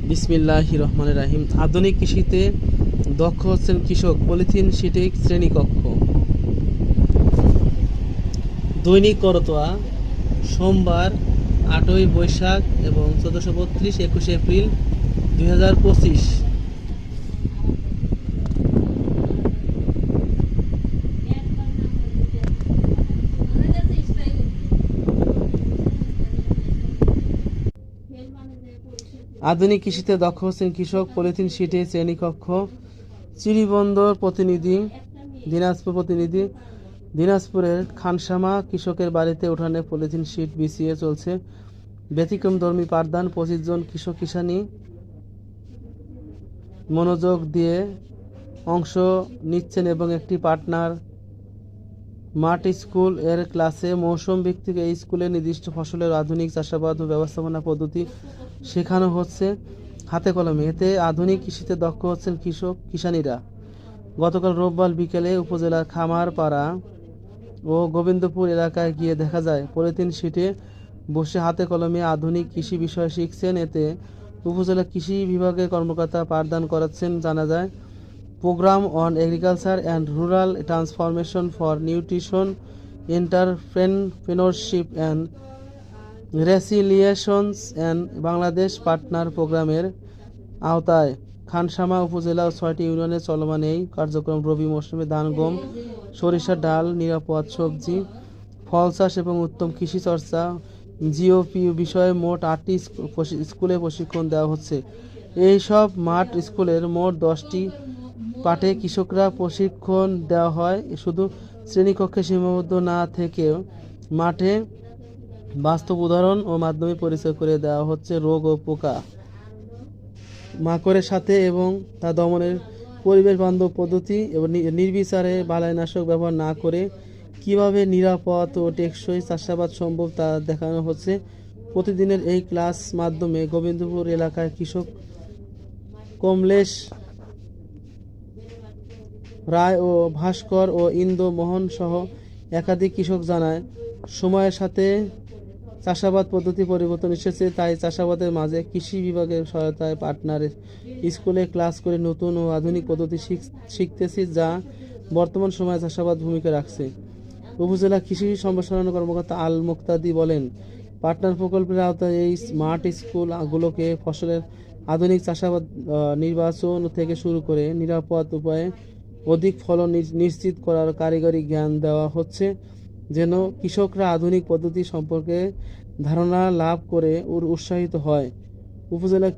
বিসমিল্লাহির রহমানির রহিম। আধুনিক কৃষিতে দক্ষ হচ্ছেন কৃষক, পলিথিন সিটিক শ্রেণীকক্ষ। দৈনিক করতোয়া, সোমবার 8ই বৈশাখ এবং 1432 21 এপ্রিল 2025। আধুনিক কৃষিতে দক্ষ হচ্ছেন কৃষক, পলিথিন শিটে শ্রেণীকক্ষ। চিরিবন্দর প্রতিনিধি, দিনাজপুর প্রতিনিধি। দিনাজপুরের খানসামা কৃষকের বাড়িতে উঠানে পলিথিন শিট বিছিয়ে চলছে ব্যতিক্রমধর্মী পাঠদান। 25 জন কৃষক কিষানি মনোযোগ দিয়ে অংশ নিচ্ছেন এবং একটি পার্টনার মাঠ স্কুল এর ক্লাসে মৌসুম ভিত্তিক এই স্কুলে নির্দিষ্ট ফসলের আধুনিক চাষাবাদ ও ব্যবস্থাপনা পদ্ধতি শেখানো হচ্ছে হাতে কলমে। এতে আধুনিক কৃষিতে দক্ষ হচ্ছেন কৃষক কিষানিরা। গতকাল রোববার বিকেলে উপজেলার খামারপাড়া ও গোবিন্দপুর এলাকায় গিয়ে দেখা যায় পলিথিন শিটে বসে হাতে কলমে আধুনিক কৃষি বিষয় শিখছেন। এতে উপজেলা কৃষি বিভাগের কর্মকর্তা পাঠদান করাচ্ছেন। জানা যায়, programme on agriculture and rural transformation for nutrition entrepreneurship and resilience and Bangladesh partner প্রোগ্রামের আওতায় খানসামা উপজেলা ও 6টি ইউনিয়নে চলমান এই কার্যক্রম রবি মৌসুমে ধান, গম, সরিষা, ডাল, নিরাপদ সবজি, ফল চাষ এবং উত্তম কৃষি চর্চা জিওপি বিষয়ে মোট 8টি স্কুলে প্রশিক্ষণ দেওয়া হচ্ছে। এই সব মাঠ স্কুলের মোট 10টি পাঠে কৃষকরা প্রশিক্ষণ দেওয়া হয়। শুধু শ্রেণীকক্ষে সীমাবদ্ধ না থেকেও মাঠে বাস্তব উদাহরণ ও মাধ্যমে পরিচয় করে দেওয়া হচ্ছে রোগ ও পোকা মাকড়ের সাথে এবং তা দমনের পরিবেশ বান্ধব পদ্ধতি এবং নির্বিচারে বালাইনাশক ব্যবহার না করে কিভাবে নিরাপদ ও টেকসই চাষাবাদ সম্ভব তা দেখানো হচ্ছে। প্রতিদিনের এই ক্লাস মাধ্যমে গোবিন্দপুর এলাকায় কৃষক কমলেশ রায় ও ভাস্কর ও ইন্দু মোহন সহ একাধিক কৃষক জানায়, সময়ের সাথে চাষাবাদ পদ্ধতি পরিবর্তন এসেছে, তাই চাষাবাদের মাঝে কৃষি বিভাগের সহায়তায় পার্টনারের স্কুলে ক্লাস করে নতুন ও আধুনিক পদ্ধতি শিখতেছি, যা বর্তমান সময়ে চাষাবাদ ভূমিকা রাখছে। উপজেলা কৃষি সম্প্রসারণ কর্মকর্তা আল মুক্তাদি বলেন, পার্টনার প্রকল্পের আওতায় এই স্মার্ট স্কুলগুলোকে ফসলের আধুনিক চাষাবাদ নির্বাচন থেকে শুরু করে নিরাপদ উপায়ে অধিক ফলন নিশ্চিত করার কারিগরি জ্ঞান দেওয়া হচ্ছে, যেন কৃষকরা আধুনিক পদ্ধতি সম্পর্কে ধারণা লাভ করে উৎসাহিত হয়। উপজেলা